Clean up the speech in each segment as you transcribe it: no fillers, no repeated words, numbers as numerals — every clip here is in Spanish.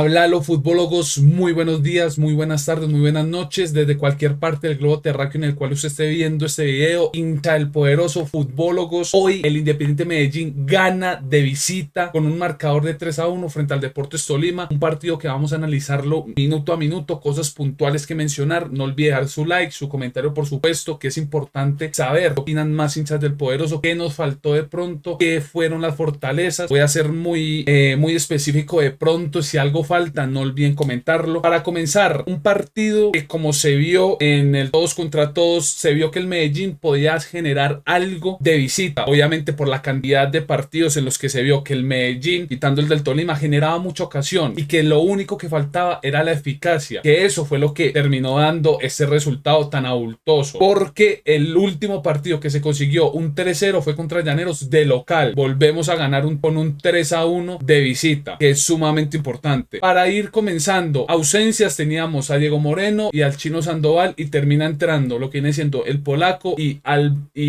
Háblalo, futbólogos, muy buenos días, muy buenas tardes, muy buenas noches, desde cualquier parte del globo terráqueo en el cual usted esté viendo este video. Hincha del poderoso, futbólogos. Hoy el Independiente Medellín gana de visita con un marcador de 3-1 frente al Deportes Tolima. Un partido que vamos a analizarlo minuto a minuto, cosas puntuales que mencionar. No olvide dejar su like, su comentario, por supuesto, que es importante saber qué opinan más hinchas del poderoso, qué nos faltó de pronto, qué fueron las fortalezas. Voy a ser muy específico de pronto. Si algo falta, no olviden comentarlo. Para comenzar, un partido que, como se vio en el todos contra todos, se vio que el Medellín podía generar algo de visita, obviamente por la cantidad de partidos en los que se vio que el Medellín, quitando el del Tolima, generaba mucha ocasión y que lo único que faltaba era la eficacia, que eso fue lo que terminó dando ese resultado tan abultoso, porque el último partido que se consiguió un 3-0 fue contra Llaneros de local. Volvemos a ganar con un 3-1 de visita, que es sumamente importante. Para ir comenzando, ausencias, teníamos a Diego Moreno y al Chino Sandoval, y termina entrando lo que viene siendo el polaco y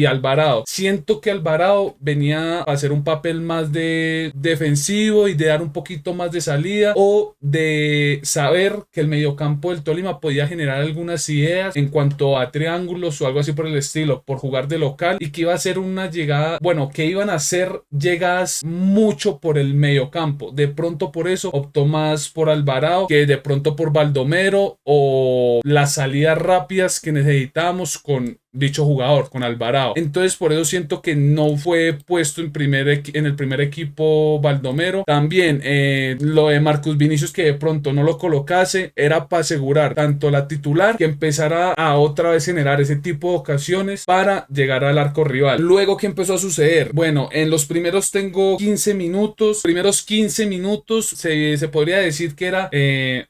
Alvarado. Siento que Alvarado venía a hacer un papel más de defensivo y de dar un poquito más de salida, o de saber que el mediocampo del Tolima podía generar algunas ideas en cuanto a triángulos o algo así por el estilo, por jugar de local, y que iba a ser una llegada, bueno, que iban a ser llegadas mucho por el mediocampo. De pronto por eso optó más por Alvarado que de pronto por Baldomero, o las salidas rápidas que necesitábamos con dicho jugador, con Alvarado. Entonces por eso siento que no fue puesto en el primer equipo Baldomero. También lo de Marcus Vinicius, que de pronto no lo colocase, era para asegurar tanto la titular, que empezara a otra vez generar ese tipo de ocasiones para llegar al arco rival. Luego, ¿qué empezó a suceder? Bueno, en los primeros 15 minutos se podría decir que era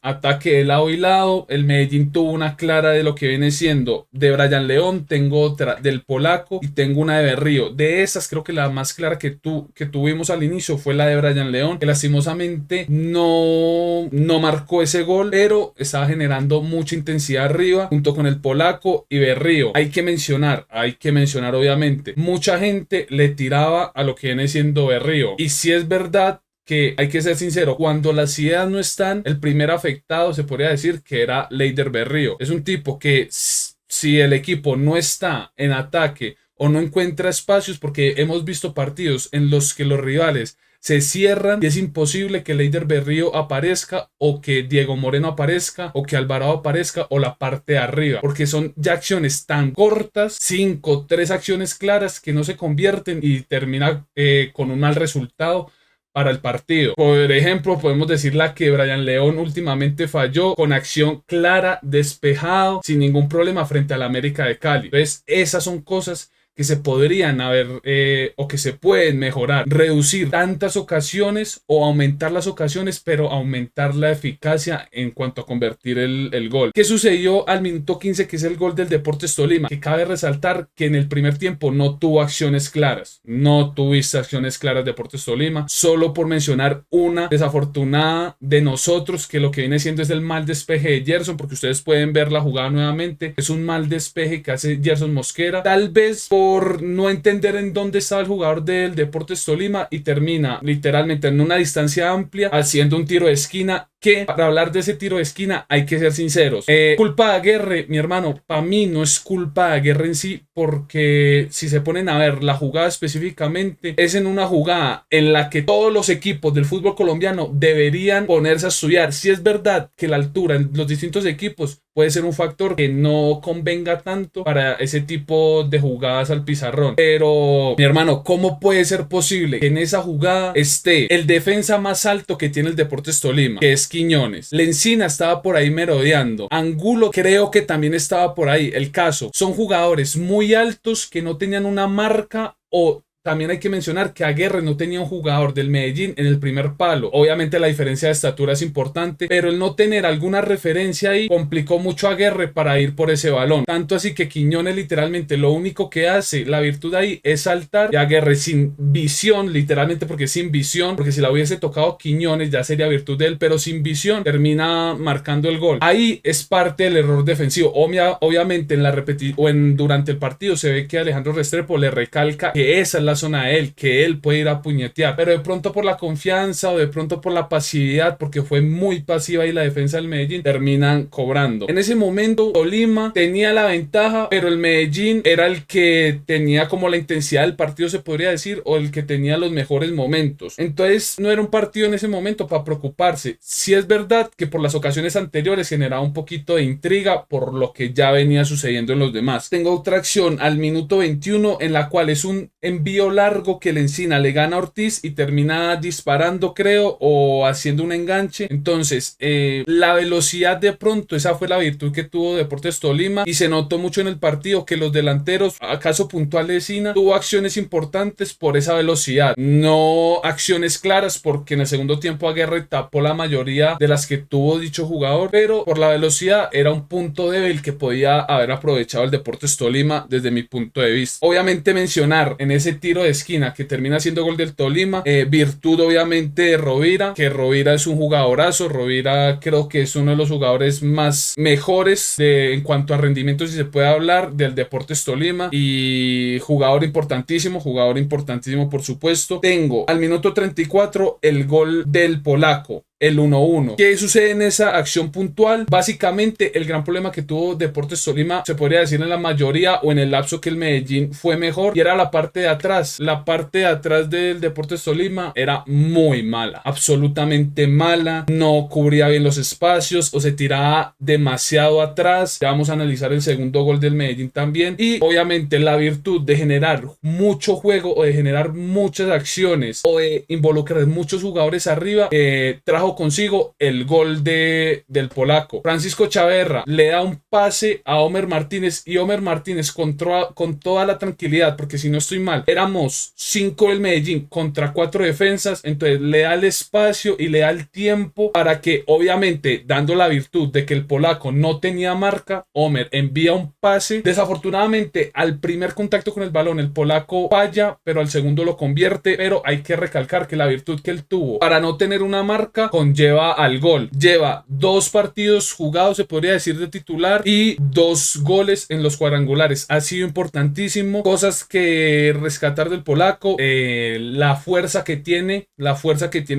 ataque de lado y lado. El Medellín tuvo una clara de lo que viene siendo de Brian León, tengo otra del polaco y tengo una de Berrío. De esas, creo que la más clara que tuvimos al inicio fue la de Brian León, que lastimosamente no marcó ese gol, pero estaba generando mucha intensidad arriba junto con el polaco y Berrío. Hay que mencionar obviamente, mucha gente le tiraba a lo que viene siendo Berrío, y si es verdad que hay que ser sincero, cuando las ideas no están, el primer afectado se podría decir que era Leider Berrío. Es un tipo que, si el equipo no está en ataque o no encuentra espacios, porque hemos visto partidos en los que los rivales se cierran y es imposible que Leider Berrío aparezca, o que Diego Moreno aparezca, o que Alvarado aparezca, o la parte de arriba, porque son ya acciones tan cortas, 3 acciones claras que no se convierten y termina con un mal resultado para el partido. Por ejemplo, podemos decir la que Brian León últimamente falló, con acción clara, despejado, sin ningún problema frente al América de Cali. Entonces, esas son cosas que se podrían haber o que se pueden mejorar. Reducir tantas ocasiones o aumentar las ocasiones, pero aumentar la eficacia en cuanto a convertir el gol. ¿Qué sucedió al minuto 15, que es el gol del Deportes Tolima? Que cabe resaltar que en el primer tiempo no tuvo acciones claras. No tuviste acciones claras Deportes Tolima. Solo por mencionar una desafortunada de nosotros, que lo que viene siendo es el mal despeje de Gerson, porque ustedes pueden ver la jugada nuevamente. Es un mal despeje que hace Gerson Mosquera, tal vez por no entender en dónde estaba el jugador del Deportes Tolima, y termina literalmente en una distancia amplia haciendo un tiro de esquina, que para hablar de ese tiro de esquina hay que ser sinceros. Culpa de Aguerre, mi hermano, para mí no es culpa de Aguerre en sí, porque si se ponen a ver la jugada específicamente, es en una jugada en la que todos los equipos del fútbol colombiano deberían ponerse a estudiar. Si es verdad que la altura en los distintos equipos puede ser un factor que no convenga tanto para ese tipo de jugadas al pizarrón, pero mi hermano, ¿cómo puede ser posible que en esa jugada esté el defensa más alto que tiene el Deportes Tolima, que es Quiñones? Lencina estaba por ahí merodeando, Angulo creo que también estaba por ahí. El caso, son jugadores muy altos que no tenían una marca, o también hay que mencionar que Aguerre no tenía un jugador del Medellín en el primer palo. Obviamente la diferencia de estatura es importante, pero el no tener alguna referencia ahí complicó mucho a Aguerre para ir por ese balón. Tanto así que Quiñones literalmente lo único que hace, la virtud ahí, es saltar, y Aguerre sin visión, literalmente, porque sin visión, porque si la hubiese tocado Quiñones ya sería virtud de él, pero sin visión termina marcando el gol. Ahí es parte del error defensivo. Obviamente en la durante el partido se ve que Alejandro Restrepo le recalca que esa es la razón a él, que él puede ir a puñetear, pero de pronto por la confianza o de pronto por la pasividad, porque fue muy pasiva y la defensa del Medellín, terminan cobrando. En ese momento Tolima tenía la ventaja, pero el Medellín era el que tenía como la intensidad del partido, se podría decir, o el que tenía los mejores momentos. Entonces no era un partido en ese momento para preocuparse. Sí es verdad que por las ocasiones anteriores generaba un poquito de intriga por lo que ya venía sucediendo en los demás. Tengo otra acción al minuto 21 en la cual es un envío largo que el Encina le gana a Ortiz y termina disparando, creo, o haciendo un enganche. Entonces la velocidad, de pronto esa fue la virtud que tuvo Deportes Tolima, y se notó mucho en el partido que los delanteros, acaso puntual de Encina, tuvo acciones importantes por esa velocidad, no acciones claras, porque en el segundo tiempo Aguirre tapó la mayoría de las que tuvo dicho jugador, pero por la velocidad era un punto débil que podía haber aprovechado el Deportes Tolima desde mi punto de vista. Obviamente mencionar en ese tiro de esquina que termina siendo gol del Tolima, virtud obviamente de Rovira, que Rovira es un jugadorazo. Rovira creo que es uno de los jugadores más mejores en cuanto a rendimiento, si se puede hablar, del Deportes Tolima, y jugador importantísimo por supuesto. Tengo al minuto 34 el gol del polaco, el 1-1. ¿Qué sucede en esa acción puntual? Básicamente el gran problema que tuvo Deportes Tolima, se podría decir en la mayoría o en el lapso que el Medellín fue mejor, y era la parte de atrás. La parte de atrás del Deportes Tolima era muy mala, absolutamente mala, no cubría bien los espacios o se tiraba demasiado atrás. Ya vamos a analizar el segundo gol del Medellín también, y obviamente la virtud de generar mucho juego o de generar muchas acciones o de involucrar muchos jugadores arriba, trajo consigo el gol del polaco. Francisco Chaverra le da un pase a Homer Martínez, y Homer Martínez con toda la tranquilidad, porque si no estoy mal, éramos 5 del Medellín contra 4 defensas, entonces le da el espacio y le da el tiempo para que, obviamente dando la virtud de que el polaco no tenía marca, Homer envía un pase. Desafortunadamente al primer contacto con el balón el polaco falla, pero al segundo lo convierte. Pero hay que recalcar que la virtud que él tuvo para no tener una marca conlleva al gol. Lleva 2 partidos jugados, se podría decir, de titular, y 2 goles en los cuadrangulares. Ha sido importantísimo. Cosas que rescatar del polaco: la fuerza que tiene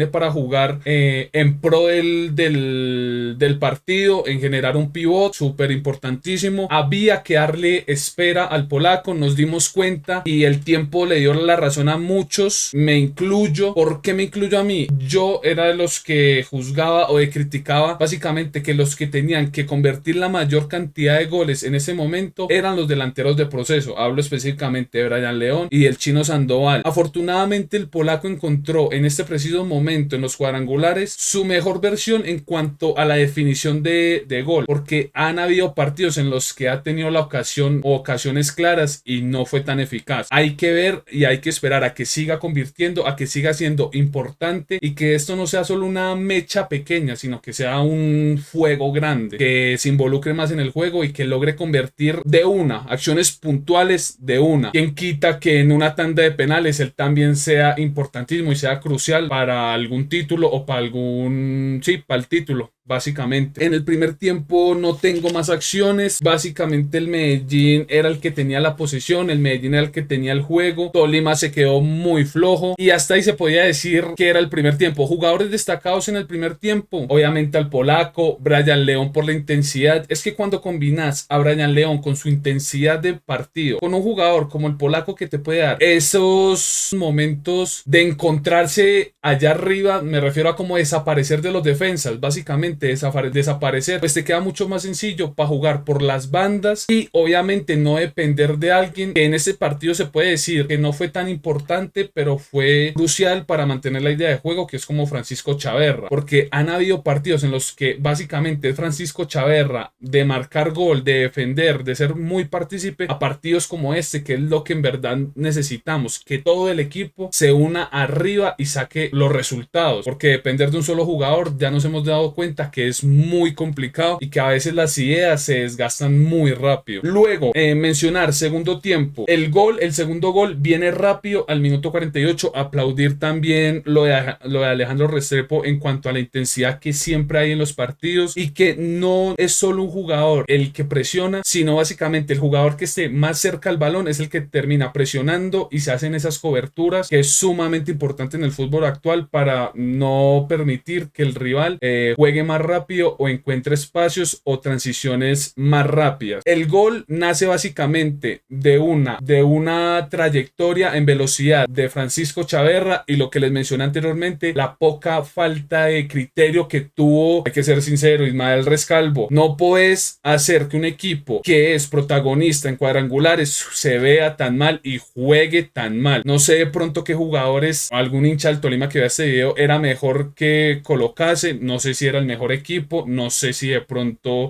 para jugar en pro del partido, en generar un pivot súper importantísimo. Había que darle espera al polaco, nos dimos cuenta, y el tiempo le dio la razón a muchos, me incluyo. ¿Por qué me incluyo a mí? Yo era de los que juzgaba o criticaba básicamente que los que tenían que convertir la mayor cantidad de goles en ese momento eran los delanteros de proceso. Hablo específicamente de Brian León y del Chino Sandoval. Afortunadamente el polaco encontró en este preciso momento en los cuadrangulares su mejor versión en cuanto a la definición de gol, porque han habido partidos en los que ha tenido la ocasión o ocasiones claras y no fue tan eficaz. Hay que ver y hay que esperar a que siga convirtiendo, a que siga siendo importante, y que esto no sea solo una mecha pequeña, sino que sea un fuego grande, que se involucre más en el juego y que logre convertir de una, acciones puntuales de una. Quien quita que en una tanda de penales él también sea importantísimo y sea crucial para algún título o para para el título. Básicamente, en el primer tiempo no tengo más acciones. Básicamente el Medellín era el que tenía la posesión, el Medellín era el que tenía el juego. Tolima se quedó muy flojo y hasta ahí se podía decir que era el primer tiempo. Jugadores destacados en el primer tiempo: obviamente al polaco, Brian León, por la intensidad. Es que cuando combinas a Brian León con su intensidad de partido, con un jugador como el polaco que te puede dar esos momentos de encontrarse allá arriba, me refiero a como desaparecer de los defensas, básicamente desaparecer, pues te queda mucho más sencillo para jugar por las bandas y obviamente no depender de alguien que en ese partido se puede decir que no fue tan importante, pero fue crucial para mantener la idea de juego, que es como Francisco Chaverra, porque han habido partidos en los que básicamente es Francisco Chaverra de marcar gol, de defender, de ser muy partícipe, a partidos como este, que es lo que en verdad necesitamos, que todo el equipo se una arriba y saque los resultados, porque depender de un solo jugador, ya nos hemos dado cuenta defensa, que es muy complicado y que a veces las ideas se desgastan muy rápido. Luego, mencionar segundo tiempo. El segundo gol viene rápido al minuto 48. Aplaudir también lo de Alejandro Restrepo en cuanto a la intensidad que siempre hay en los partidos y que no es solo un jugador el que presiona, sino básicamente el jugador que esté más cerca al balón es el que termina presionando y se hacen esas coberturas, que es sumamente importante en el fútbol actual para no permitir que el rival juegue más rápido o encuentre espacios o transiciones más rápidas. El gol nace básicamente de una trayectoria en velocidad de Francisco Chaverra y lo que les mencioné anteriormente, la poca falta de criterio que tuvo, hay que ser sincero, Ismael Rescalvo. No puedes hacer que un equipo que es protagonista en cuadrangulares se vea tan mal y juegue tan mal. No sé de pronto qué jugadores, algún hincha del Tolima que vea este video era mejor que colocase, no sé si era el mejor equipo, no sé si de pronto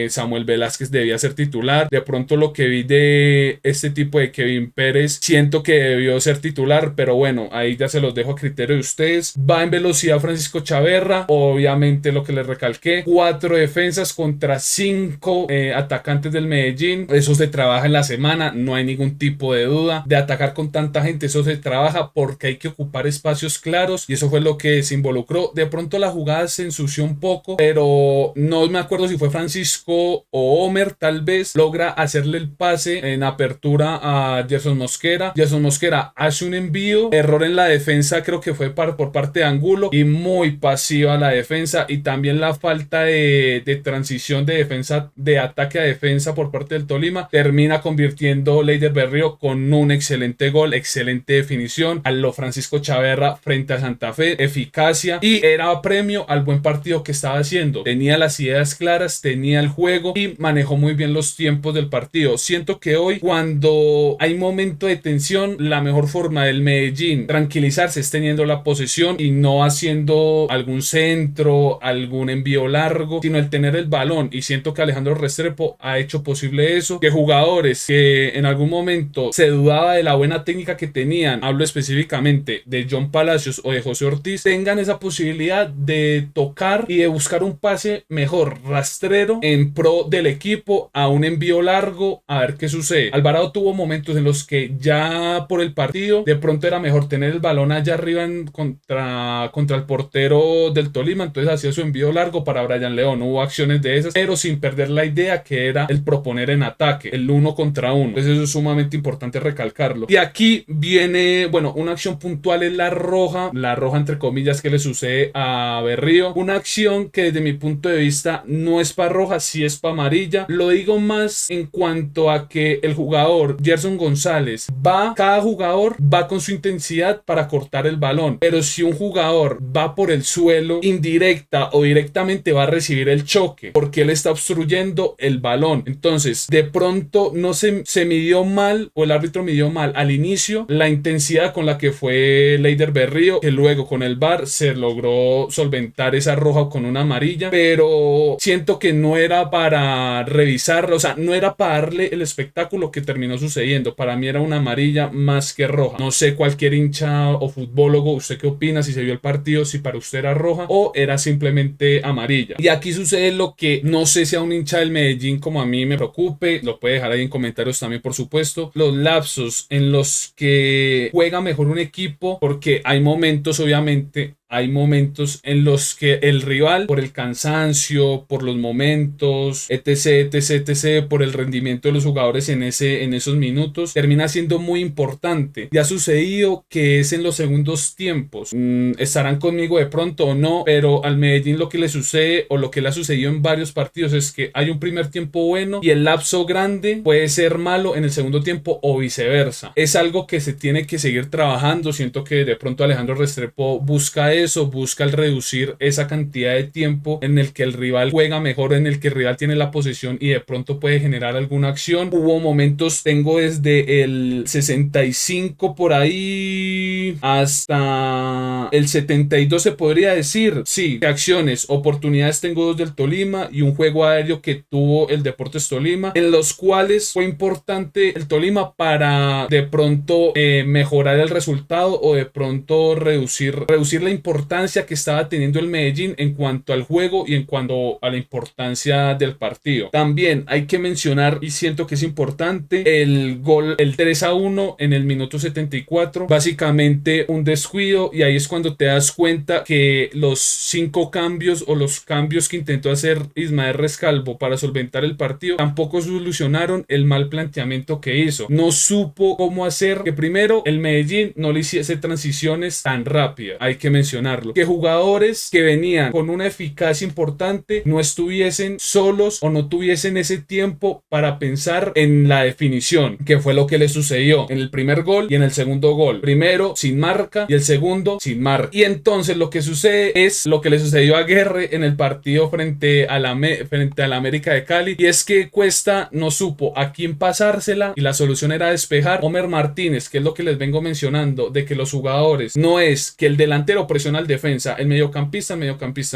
Samuel Velázquez debía ser titular, de pronto lo que vi de este tipo de Kevin Pérez siento que debió ser titular, pero bueno, ahí ya se los dejo a criterio de ustedes. Va en velocidad Francisco Chaverra, obviamente lo que les recalqué, 4 defensas contra 5 atacantes del Medellín, eso se trabaja en la semana, no hay ningún tipo de duda, de atacar con tanta gente, eso se trabaja porque hay que ocupar espacios claros y eso fue lo que se involucró. De pronto la jugada se ensució un poco, pero no me acuerdo si fue Francisco o Homer, tal vez logra hacerle el pase en apertura a Gerson Mosquera. Gerson Mosquera hace un envío, error en la defensa, creo que fue por parte de Angulo y muy pasiva la defensa, y también la falta de transición de defensa, de ataque a defensa por parte del Tolima, termina convirtiendo Leider Berrío con un excelente gol, excelente definición a lo Francisco Chaverra frente a Santa Fe, eficacia, y era premio al buen partido que estaba haciendo. Tenía las ideas claras, tenía el juego y manejó muy bien los tiempos del partido. Siento que hoy, cuando hay momento de tensión, la mejor forma del Medellín tranquilizarse es teniendo la posesión y no haciendo algún centro, algún envío largo, sino el tener el balón, y siento que Alejandro Restrepo ha hecho posible eso, que jugadores que en algún momento se dudaba de la buena técnica que tenían, hablo específicamente de John Palacios o de José Ortiz, tengan esa posibilidad de tocar y de buscar un pase mejor, rastrero, en pro del equipo, a un envío largo, a ver qué sucede. Alvarado tuvo momentos en los que ya por el partido de pronto era mejor tener el balón allá arriba contra el portero del Tolima, entonces hacía su envío largo para Brian León. Hubo acciones de esas, pero sin perder la idea que era el proponer en ataque, el 1 contra 1. Entonces eso es sumamente importante recalcarlo. Y aquí viene, bueno, una acción puntual es la roja entre comillas que le sucede a Berrío, una acción que desde mi punto de vista no es para roja, sí es para amarilla. Lo digo más en cuanto a que el jugador Gerson González cada jugador va con su intensidad para cortar el balón, pero si un jugador va por el suelo, indirecta o directamente va a recibir el choque porque él está obstruyendo el balón. Entonces de pronto no se midió mal, o el árbitro midió mal al inicio la intensidad con la que fue Leider Berrío, que luego con el VAR se logró solventar esa roja con una amarilla, pero siento que no era para revisarlo, o sea, no era para darle el espectáculo que terminó sucediendo. Para mí era una amarilla más que roja. No sé, cualquier hincha o futbólogo, ¿usted qué opina? Si se vio el partido, si para usted era roja o era simplemente amarilla. Y aquí sucede lo que no sé si a un hincha del Medellín como a mí me preocupe, lo puede dejar ahí en comentarios también, por supuesto, los lapsos en los que juega mejor un equipo, porque hay momentos, obviamente, hay momentos en los que el rival, por el cansancio, por los momentos, etc, por el rendimiento de los jugadores en esos minutos, termina siendo muy importante. Ya ha sucedido que es en los segundos tiempos. Estarán conmigo de pronto o no, pero al Medellín lo que le sucede, o lo que le ha sucedido en varios partidos, es que hay un primer tiempo bueno y el lapso grande puede ser malo en el segundo tiempo, o viceversa. Es algo que se tiene que seguir trabajando. Siento que de pronto Alejandro Restrepo busca eso, busca el reducir esa cantidad de tiempo en el que el rival juega mejor, en el que el rival tiene la posesión y de pronto puede generar alguna acción. Hubo momentos, tengo desde el 65 por ahí hasta el 72 se podría decir, sí, acciones, oportunidades tengo dos del Tolima y un juego aéreo que tuvo el Deportes Tolima, en los cuales fue importante el Tolima para de pronto mejorar el resultado, o de pronto reducir la importancia importancia que estaba teniendo el Medellín en cuanto al juego y en cuanto a la importancia del partido. También hay que mencionar, y siento que es importante, el gol, el 3-1 en el minuto 74, básicamente un descuido, y ahí es cuando te das cuenta que los 5 cambios o los cambios que intentó hacer Ismael Rescalvo para solventar el partido tampoco solucionaron el mal planteamiento que hizo. No supo cómo hacer que primero el Medellín no le hiciese transiciones tan rápidas, hay que mencionarlo, que jugadores que venían con una eficacia importante no estuviesen solos o no tuviesen ese tiempo para pensar en la definición, que fue lo que le sucedió en el primer gol y en el segundo gol. Primero sin marca y el segundo sin marca. Y entonces lo que sucede es lo que le sucedió a Guerre en el partido frente a la América de Cali, y es que Cuesta no supo a quién pasársela y la solución era despejar. Homer Martínez, que es lo que les vengo mencionando, de que los jugadores no es que el delantero presiona al defensa, el mediocampista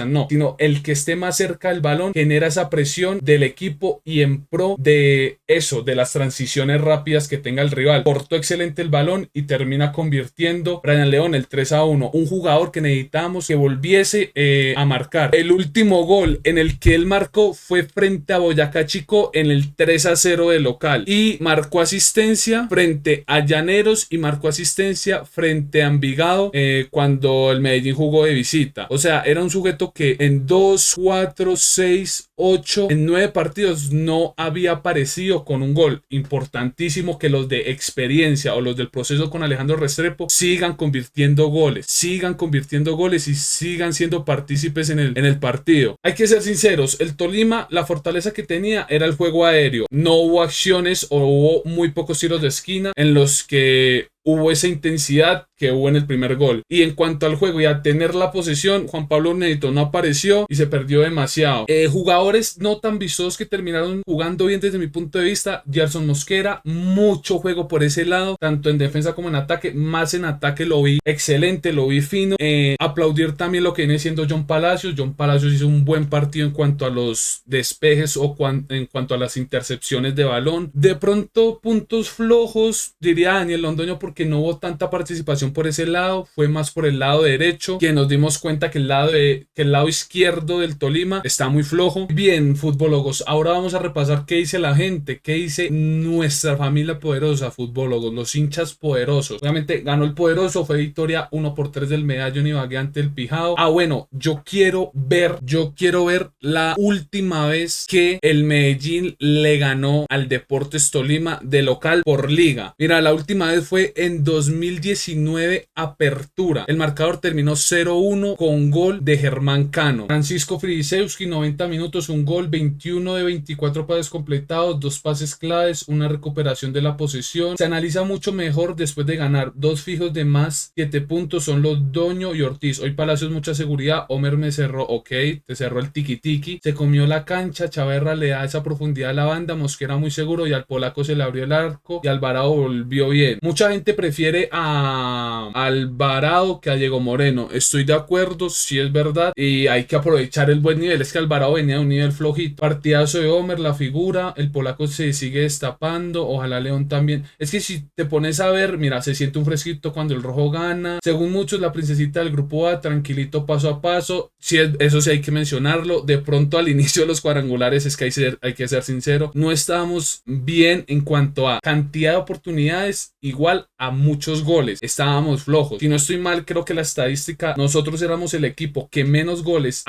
no, sino el que esté más cerca del balón genera esa presión del equipo y en pro de eso, de las transiciones rápidas que tenga el rival. Cortó excelente el balón y termina convirtiendo Brian León el 3-1, un jugador que necesitamos que volviese a marcar. El último gol en el que él marcó fue frente a Boyacá Chico en el 3-0 de local, y marcó asistencia frente a Llaneros y marcó asistencia frente a Envigado cuando el Medellín jugó de visita. O sea, era un sujeto que en 2, 4, 6, 8, en 9 partidos no había aparecido con un gol. Importantísimo que los de experiencia o los del proceso con Alejandro Restrepo sigan convirtiendo goles y sigan siendo partícipes en el partido. Hay que ser sinceros, el Tolima, la fortaleza que tenía era el juego aéreo. No hubo acciones o hubo muy pocos tiros de esquina en los que hubo esa intensidad que hubo en el primer gol. Y en cuanto al juego y a tener la posesión, Juan Pablo Nédito no apareció y se perdió demasiado. Jugadores no tan vistosos que terminaron jugando bien desde mi punto de vista: Gerson Mosquera, mucho juego por ese lado, tanto en defensa como en ataque. Más en ataque lo vi excelente, lo vi fino. Aplaudir también lo que viene siendo John Palacios. John Palacios hizo un buen partido en cuanto a los despejes o en cuanto a las intercepciones de balón. De pronto puntos flojos, diría Daniel Londoño, porque no hubo tanta participación por ese lado, fue más por el lado derecho, que nos dimos cuenta que el lado izquierdo del Tolima está muy flojo. Bien, futbologos, ahora vamos a repasar qué dice la gente, qué dice nuestra familia poderosa, futbologos, los hinchas poderosos. Obviamente ganó el poderoso, fue victoria 1-3 del Medallón Ibagué ante el Pijao. Bueno, yo quiero ver la última vez que el Medellín le ganó al Deportes Tolima de local por liga. Mira, la última vez fue en 2019 apertura. El marcador terminó 0-1 con gol de Germán Cano. Francisco Fridisewski, 90 minutos, un gol, 21 de 24 pases completados, 2 pases claves, una recuperación de la posesión. Se analiza mucho mejor después de ganar 2 fijos de más 7 puntos, son los Doño y Ortiz. Hoy Palacios mucha seguridad, Homer me cerró, ok, te cerró el tiki-tiki, se comió la cancha, Chaverra le da esa profundidad a la banda, Mosquera muy seguro y al polaco se le abrió el arco y Alvarado volvió bien. Mucha gente prefiere a Alvarado que a Diego Moreno. Estoy de acuerdo, sí es verdad, y hay que aprovechar el buen nivel. Es que Alvarado venía de un nivel flojito. Partidazo de Homer, la figura, el polaco se sigue destapando, ojalá León también. Es que si te pones a ver, mira, se siente un fresquito cuando el rojo gana. Según muchos, la princesita del grupo A, tranquilito paso a paso. Sí, eso sí hay que mencionarlo. De pronto al inicio de los cuadrangulares, es que hay que ser sincero, no estábamos bien en cuanto a cantidad de oportunidades, igual a muchos goles, estábamos flojos. Si no estoy mal, creo que la estadística, nosotros éramos el equipo que menos goles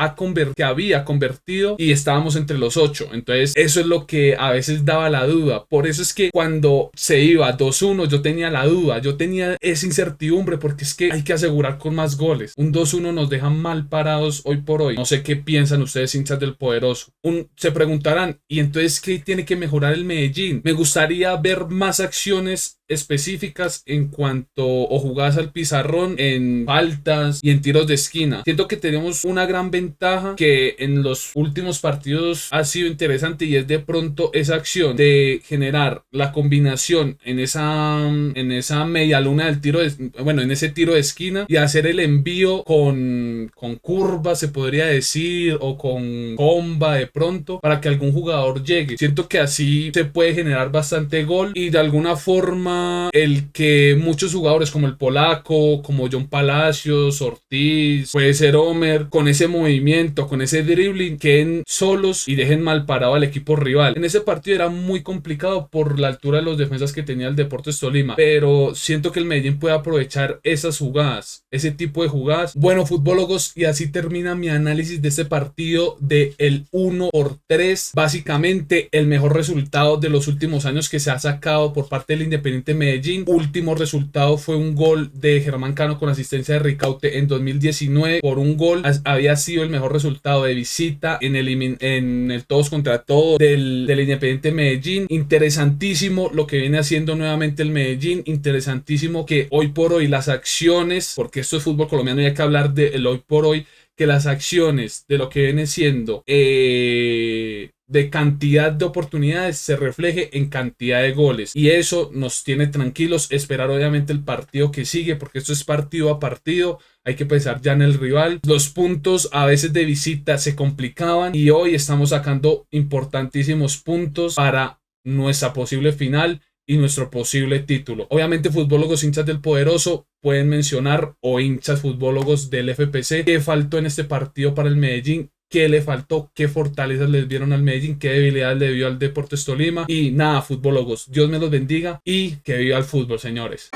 que había convertido y estábamos entre los 8. Entonces eso es lo que a veces daba la duda. Por eso es que cuando se iba 2-1 yo tenía la duda, yo tenía esa incertidumbre, porque es que hay que asegurar con más goles. Un 2-1 nos deja mal parados hoy por hoy. No sé qué piensan ustedes, hinchas del poderoso. Se preguntarán, ¿y entonces qué tiene que mejorar el Medellín? Me gustaría ver más acciones específicas en cuanto o jugadas al pizarrón, en faltas y en tiros de esquina. Siento que tenemos una gran ventaja que en los últimos partidos ha sido interesante, y es de pronto esa acción de generar la combinación en esa media luna del en ese tiro de esquina, y hacer el envío con curva, se podría decir, o con comba de pronto, para que algún jugador llegue. Siento que así se puede generar bastante gol y de alguna forma preocupa el que muchos jugadores como el polaco, como John Palacios, Ortiz, puede ser Homer, con ese movimiento, con ese dribbling, queden solos y dejen mal parado al equipo rival. En ese partido era muy complicado por la altura de los defensas que tenía el Deportes Tolima, pero siento que el Medellín puede aprovechar esas jugadas, ese tipo de jugadas. Bueno, futbólogos, y así termina mi análisis de este partido de el 1-3. Básicamente el mejor resultado de los últimos años que se ha sacado por parte del Independiente Medellín. Último resultado fue un gol de Germán Cano con asistencia de Ricaute en 2019 por un gol. Había sido el mejor resultado de visita en el todos contra todos del Independiente Medellín. Interesantísimo lo que viene haciendo nuevamente el Medellín. Interesantísimo que hoy por hoy las acciones, porque esto es fútbol colombiano y hay que hablar del hoy por hoy, que las acciones de lo que viene siendo de cantidad de oportunidades se refleje en cantidad de goles, y eso nos tiene tranquilos. Esperar obviamente el partido que sigue, porque esto es partido a partido, hay que pensar ya en el rival. Los puntos a veces de visita se complicaban y hoy estamos sacando importantísimos puntos para nuestra posible final y nuestro posible título. Obviamente futbólogos hinchas del Poderoso pueden mencionar, o hinchas futbólogos del FPC, qué faltó en este partido para el Medellín, qué le faltó, qué fortalezas les vieron al Medellín, qué debilidades le vio al Deportes Tolima. Y nada, futbólogos, Dios me los bendiga y que viva el fútbol, señores.